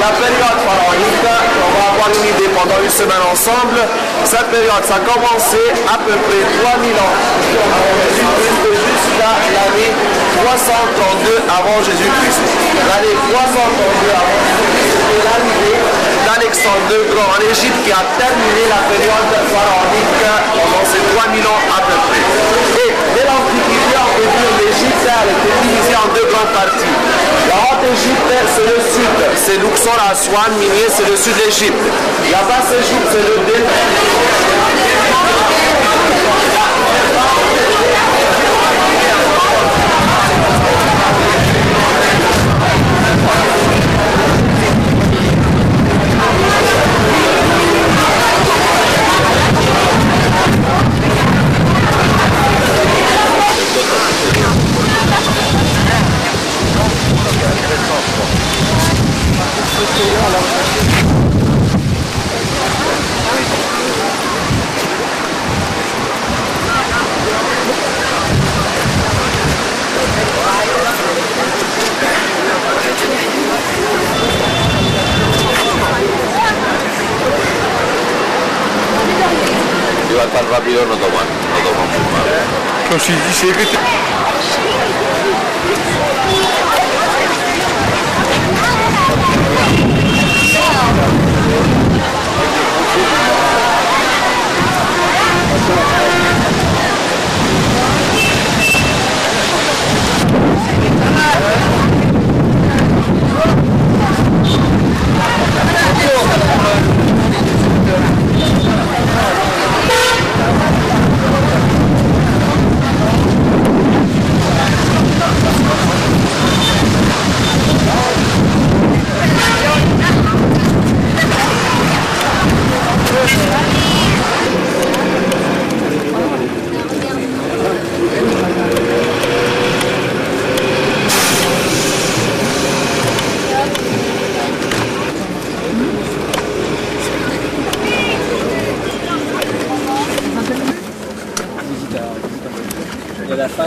la période pharaonique, on va avoir une idée pendant une semaine ensemble. Cette période, ça a commencé à peu près 3000 ans jusqu'à l'année 332 avant Jésus-Christ. L'année 332 avant Jésus-Christ, c'était l'arrivée d'Alexandre le Grand en Égypte qui a terminé la période pharaonique pendant ces 3000 ans à peu près. Et dès l'Antiquité, on peut dire l'Égypte a été divisée en deux grandes parties. La Haute-Égypte, c'est le sud, c'est Luxor, Aswan, Minier, c'est le sud de l'Égypte. La Basse-Égypte, c'est le delta. Iba tan rápido, no toman muy mal. No, si dice que te...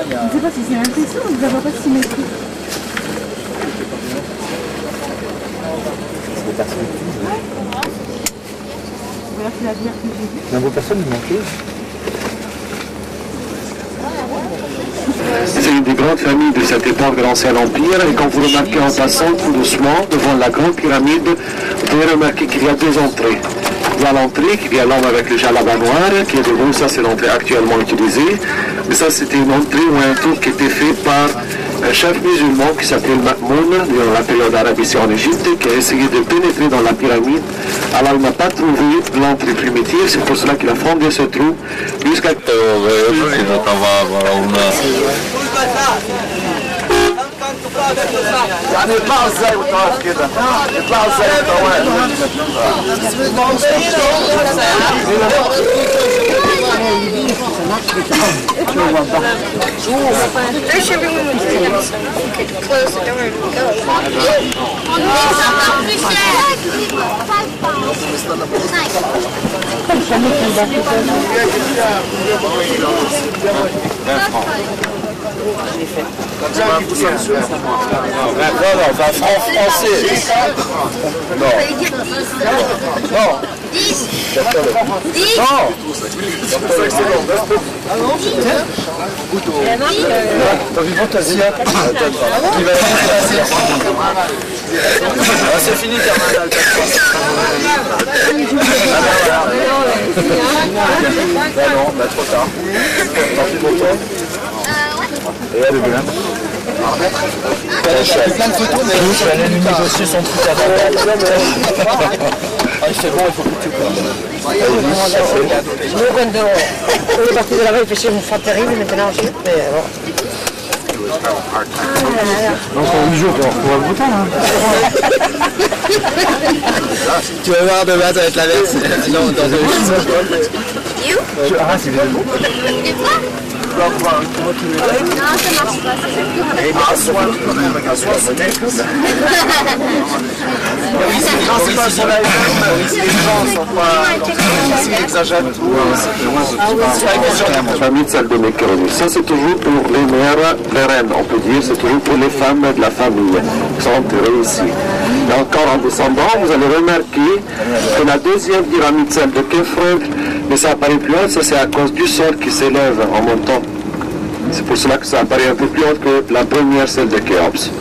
Je ne sais pas si c'est l'impression ou ça va pas de symétrie. Voilà, c'est la bière que j'ai vue. La personne il manquait. C'est une des grandes familles de cette époque de l'Ancien Empire, et quand vous remarquez en passant tout doucement devant la grande pyramide, vous pouvez remarquer qu'il y a deux entrées. Il y a l'entrée, qu'il y a l'homme avec le jalaba noir, qui est debout, ça c'est l'entrée actuellement utilisée, mais ça c'était une entrée ou un tour qui était fait par un chef musulman qui s'appelle Ma'moun, dans la période arabe ici en Égypte, qui a essayé de pénétrer dans la pyramide. Alors il n'a pas trouvé l'entrée primitive, c'est pour cela qu'il a fondé ce trou jusqu'à... يعني يطلعوا ازاي وتقف كده؟ يطلعوا ازاي Wish everyone would close the door and Non, pas français. Non. Non. 10. Non. C'est fini, Terminal. Non, trop tard. Tant pis pour toi. Et là, le blanc. Plein de photos, mais je suis allé lui négocier son truc à droite. Ah, il fait bon, il faut que tu cours. On est parti de là-bas, il fait chier une fois terrible, maintenant je mais bon. Donc en 8 jours, on va le beau temps, hein. Tu vas voir demain, ça va être l'inverse. Non, dans un film. Ah, c'est bien. Non, ça marche pas. Famille de salle de macaroni. Ça, c'est toujours pour les mères, les reines, on peut dire. C'est toujours pour les femmes de la famille qui sont enterrées ici. encore en descendant, vous allez remarquer que la deuxième pyramide, celle de Khéops, mais ça apparaît plus haut, ça c'est à cause du sol qui s'élève en montant. C'est pour cela que ça apparaît un peu plus haut que la première, celle de Khéops.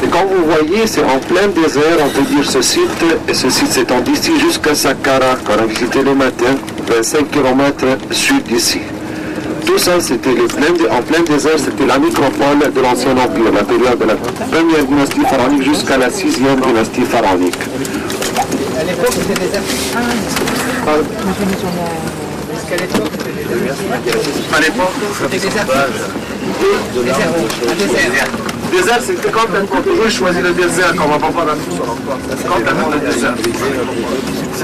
Et quand vous voyez, c'est en plein désert, on peut dire ce site, et ce site s'étend d'ici jusqu'à Saqqara, qu'on a visité le matin, 25 km sud d'ici. Tout ça, c'était en plein désert, c'était la micropole de l'Ancien Empire, la période de la première dynastie pharaonique jusqu'à la 6e dynastie pharaonique. À l'époque, c'était des À l'époque, désert, c'était quand on toujours choisi le désert, quand on va pas faire la même quand on le désert.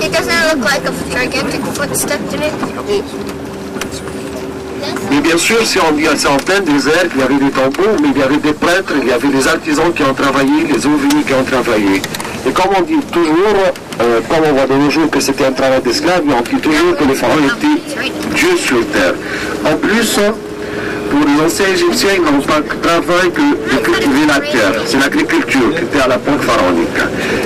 It doesn't look like a gigantic footstep to me. Mais bien sûr, si on dit c'est en plein désert, il y avait des tombeaux, mais il y avait des prêtres, il y avait des artisans qui ont travaillé, les ouvriers qui ont travaillé. Et comme on dit toujours, comme on voit de nos jours que c'était un travail d'esclave, on dit toujours que les pharaons étaient Dieu sur terre. En plus, pour les anciens Égyptiens, ils n'ont pas de travail que de cultiver la terre. C'est l'agriculture qui était à l'époque pharaonique.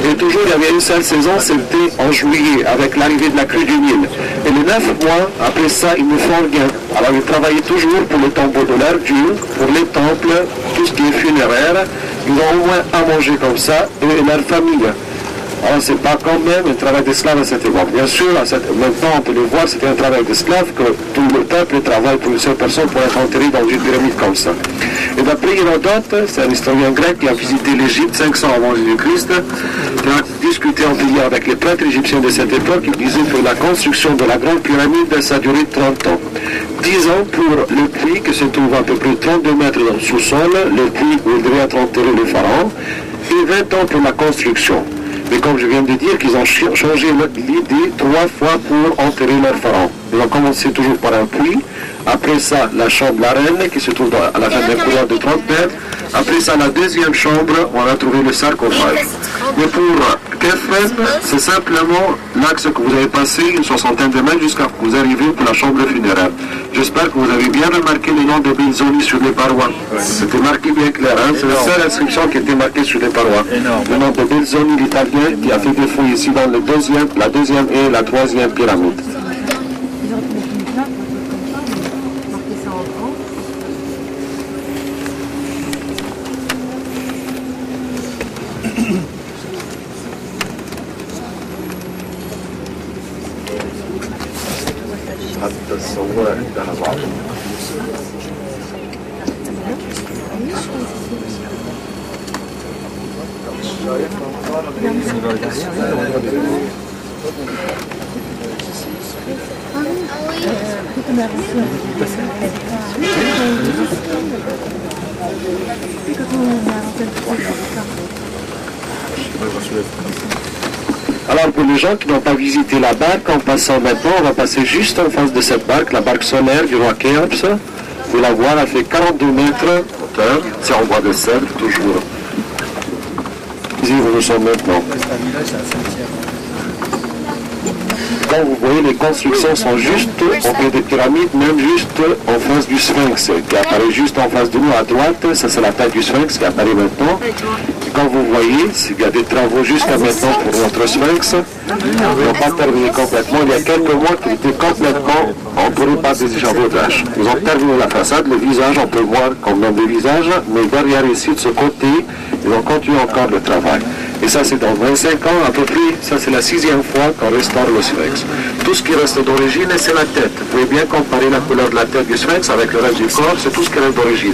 Et toujours, il y avait une seule saison, c'était en juillet, avec l'arrivée de la crue du Nil. Et les 9 mois, après ça, ils ne font rien. Alors, ils travaillaient toujours pour les tombeaux de leur Dieu, pour les temples, tout ce qui est funéraire. Ils ont au moins à manger comme ça, et leur famille. Alors, c'est pas quand même un travail d'esclave à cette époque. Bien sûr, maintenant, on peut le voir, c'était un travail d'esclave que tout le peuple travaille pour une seule personne pour être enterré dans une pyramide comme ça. Et d'après Hérodote, c'est un historien grec qui a visité l'Égypte 500 avant Jésus-Christ, qui a discuté en ligne avec les prêtres égyptiens de cette époque. Il disait que la construction de la grande pyramide, ça a duré 30 ans. 10 ans pour le puits, qui se trouve à peu près 32 mètres dans le sous-sol, le puits où il devait être enterré le pharaon, et 20 ans pour la construction. Mais comme je viens de dire, qu'ils ont changé l'idée 3 fois pour enterrer leur pharaon. Ils ont commencé toujours par un puits. Après ça, la chambre de la reine, qui se trouve à la fin d'un couloir de 30 mètres. Après ça, la deuxième chambre, où on a trouvé le sarcophage. Mais pour Khéops, c'est simplement l'axe que vous avez passé, une soixantaine de mètres, jusqu'à ce que vous arrivez pour la chambre funéraire. J'espère que vous avez bien remarqué les noms de Belzoni sur les parois. C'était marqué bien clair, hein? C'est la seule inscription qui était marquée sur les parois. Le nom de Belzoni, l'Italien, qui a fait des fouilles ici dans la deuxième et la troisième pyramide. Alors pour les gens qui n'ont pas visité la barque, en passant maintenant, on va passer juste en face de cette barque, la barque solaire du roi Khéops. Vous la voir, elle fait 42 mètres hauteur, c'est en bois de cèdre toujours. Ici où nous sommes maintenant. Quand vous voyez, les constructions sont juste au pied des pyramides, même juste en face du Sphinx, qui apparaît juste en face de nous à droite. Ça, c'est la tête du Sphinx qui apparaît maintenant. Et quand vous voyez, il y a des travaux jusqu'à maintenant pour notre Sphinx. Ils n'ont pas terminé complètement. Il y a quelques mois qu'il était complètement entouré par des échafaudages. Ils ont terminé la façade, le visage, on peut voir comme dans le visage, mais derrière ici, de ce côté, ils ont continué encore le travail. Et ça, c'est dans 25 ans à peu près, ça c'est la 6e fois qu'on restaure le Sphinx. Tout ce qui reste d'origine, c'est la tête. Vous pouvez bien comparer la couleur de la tête du Sphinx avec le reste du corps, c'est tout ce qui reste d'origine.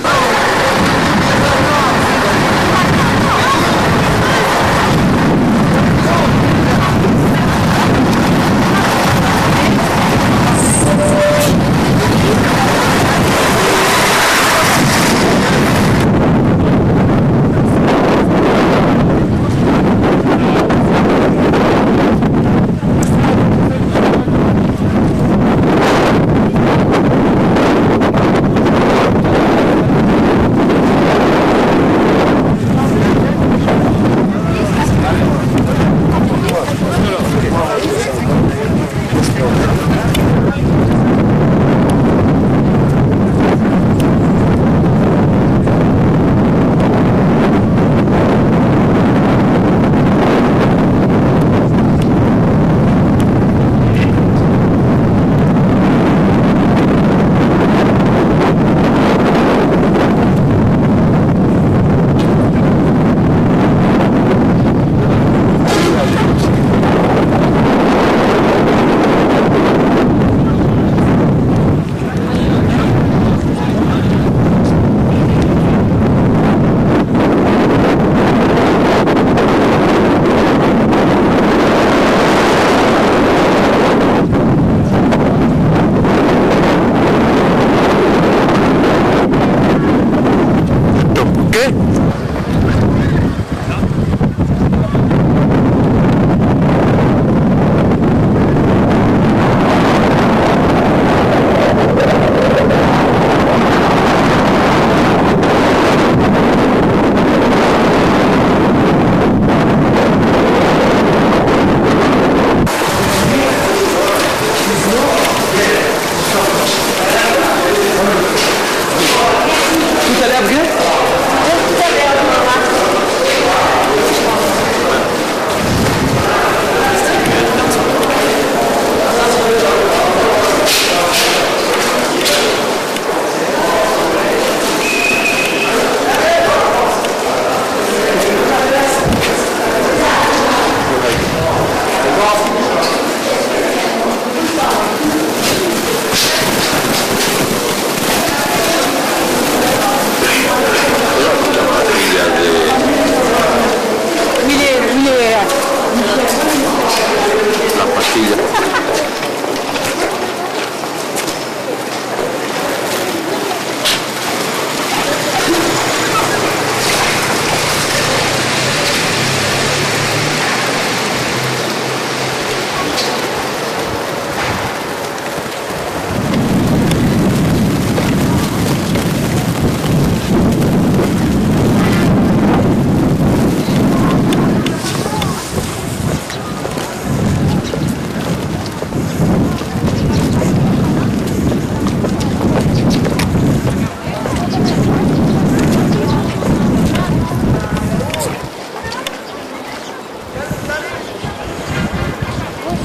La pastiglia.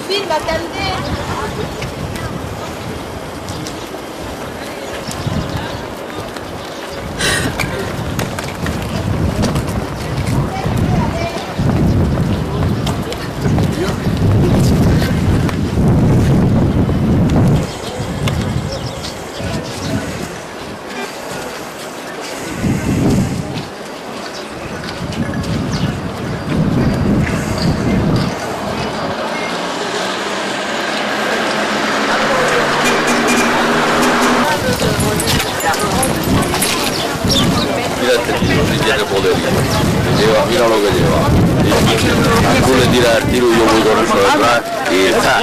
Film à calmer. Tiene poderio, mira lo que lleva. Y tú le tiras el tiro y yo voy con eso detrás y está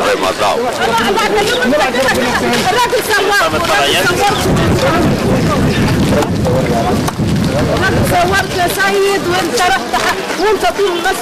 rematado. صورت يا سيد وانت رحت وانت طول الناس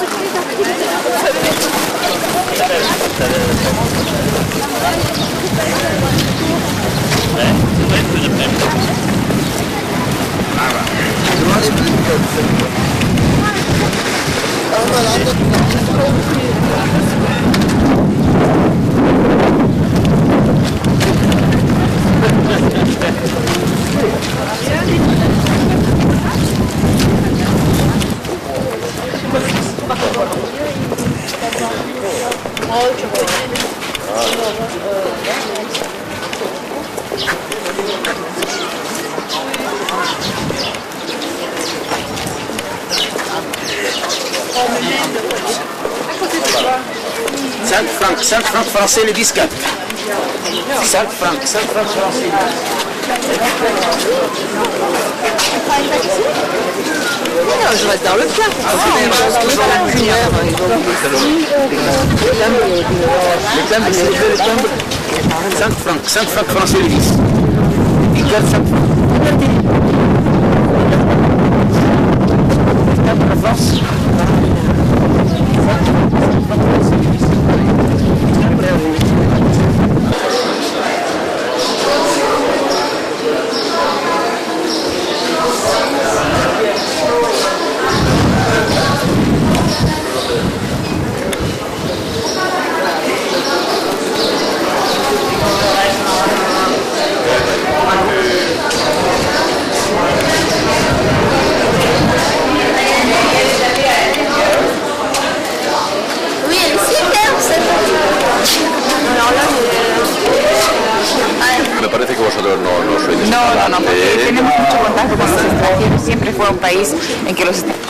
$5 français le disque. 5 francs français. Non, je reste dans le plat. Le 5 francs français le disque. Il garde 5 francs. Me parece que vosotros no sois de No, porque tenemos mucho contacto con los extranjeros. Siempre fue un país en que los extranjeros.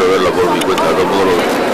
quiero verlo por mi cuenta, todo lo que...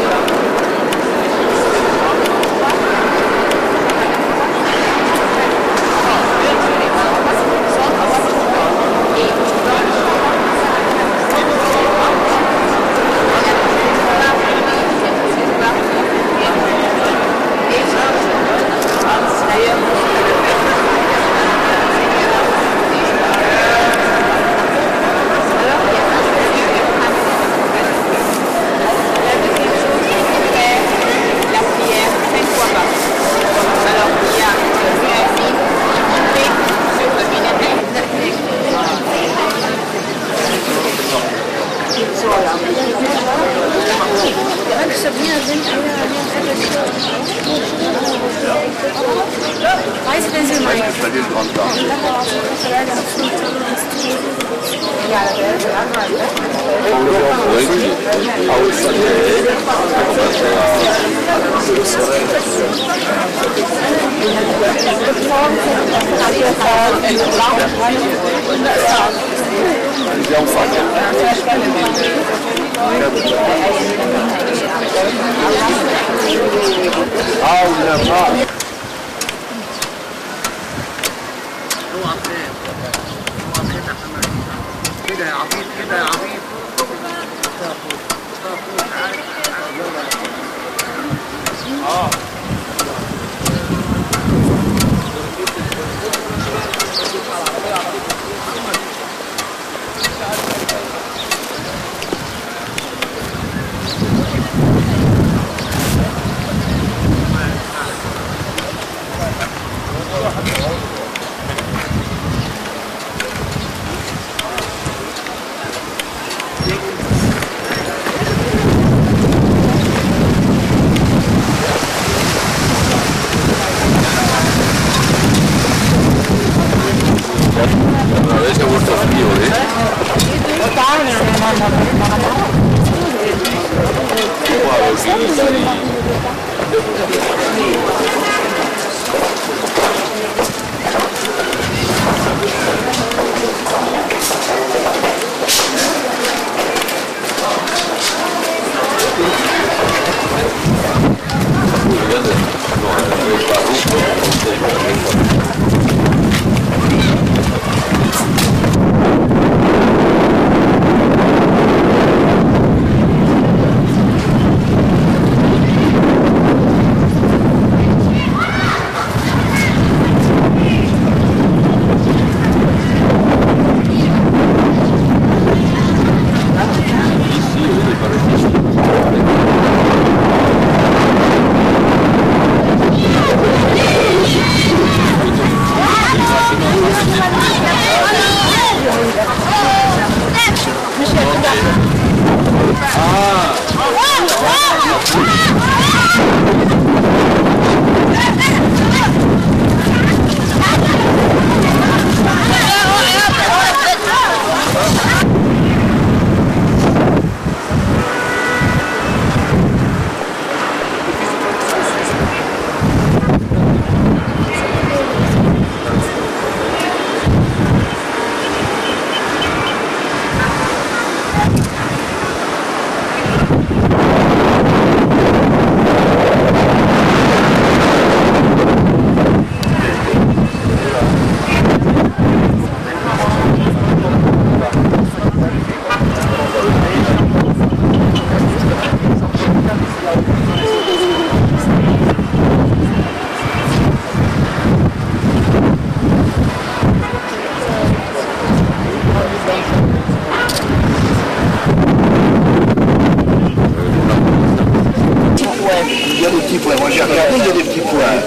Moi j'ai regardé, il y a des petits points.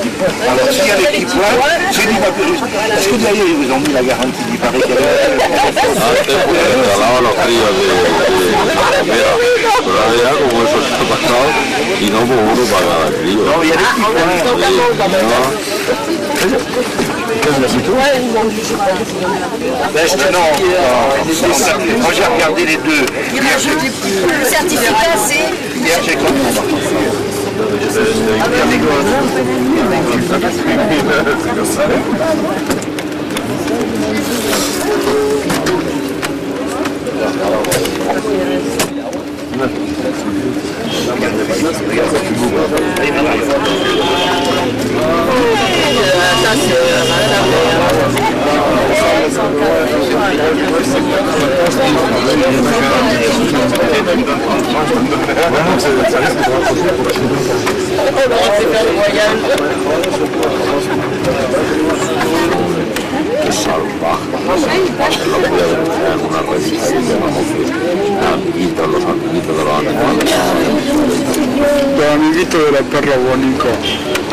Alors s'il y a des petits points, c'est du papier. Est-ce que derrière ils vous ont mis la garantie du pari qu'il y avait? Antes pues regalaban los críos de la primera, pero ahora ya como eso está pasado y no pues uno paga al crío. Non, il y a des petits points. Moi j'ai regardé les deux. Le certificat c'est... Hier j'ai compris. ça risque de raccrocher pour que je Che salvaje, lo voy a ver en una revista que llamamos Amiguitos, los amiguitos de los animales. Los amiguitos de la perra bonita.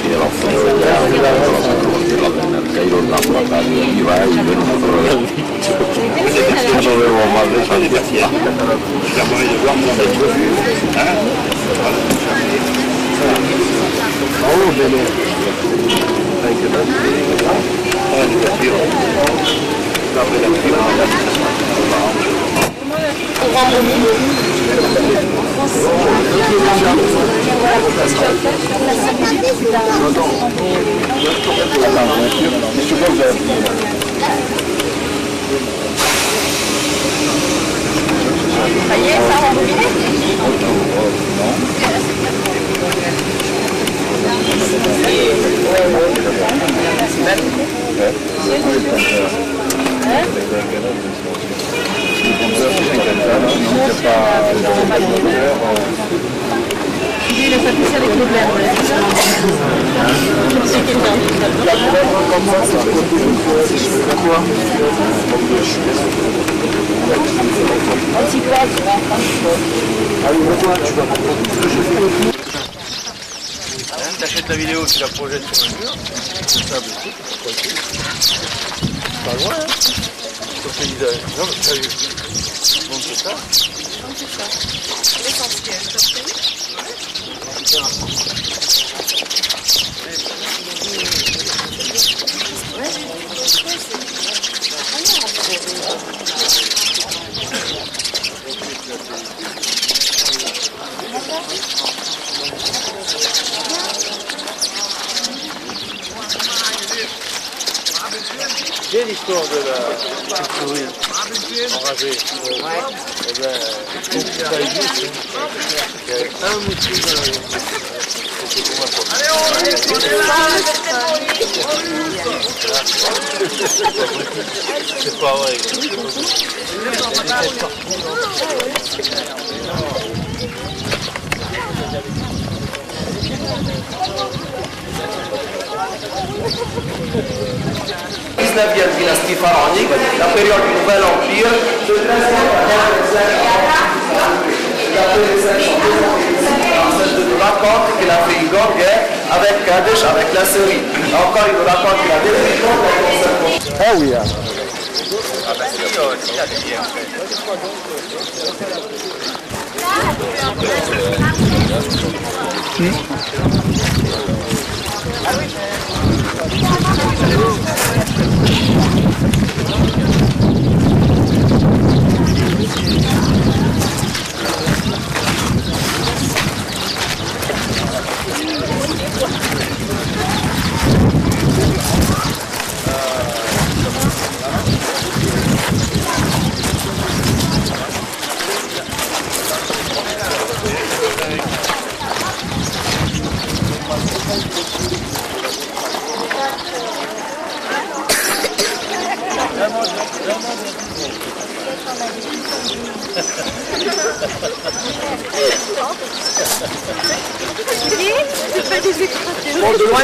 Y de los feos ya, de los de Nerqueiros, la plata, y va y ven otro de no vemos más de esa Il est satisfait avec les blagues. T'achètes la vidéo, tu la projettes sur le mur, c'est ça, pas loin, hein. Sauf que non, mais t'as vu. Donc c'est ça. Donc c'est ça. L'essentiel, t'as pris ? J'ai l'histoire de la souris enragée. Eh bien, ça existe. Il y a un motif dans la vie. C'est pas vrai. La 19e dynastie pharaonique, la période du Nouvel Empire, de 13e il nous raconte qu'il a fait une grande guerre avec Kadesh, avec la Syrie. Encore, il nous raconte qu'il a détruit contre les Ah oui, hein. Ah ben si, il a des guerres. Bon, de loin.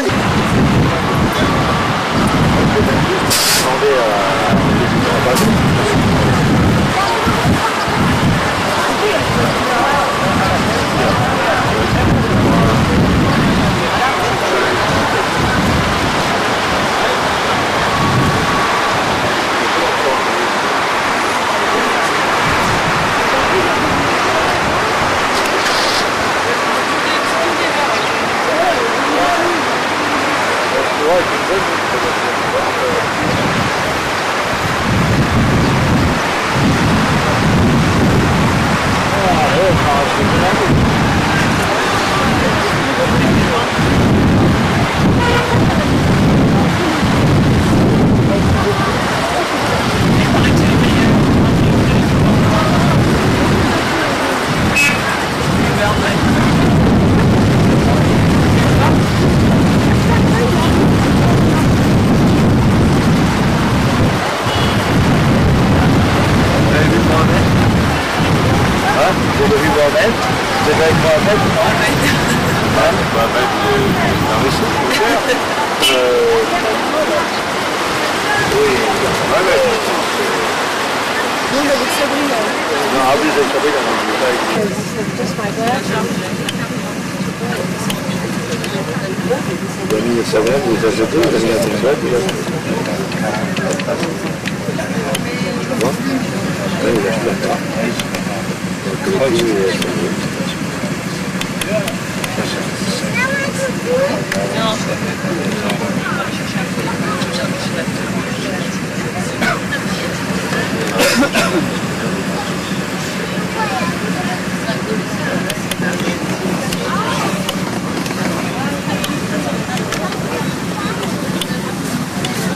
Vous avez vu Bordel ? C'est avec Mohamed. Mohamed, dans les sous. Oui, Mohamed. Non, avec Sabrina. Non, ah oui, avec Sabrina. Dani et Sabrina, vous les achetez, vous avez un téléphone, vous les achetez. Oui, vous achetez pas.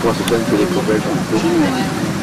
Moi, c'est pas une télécommande.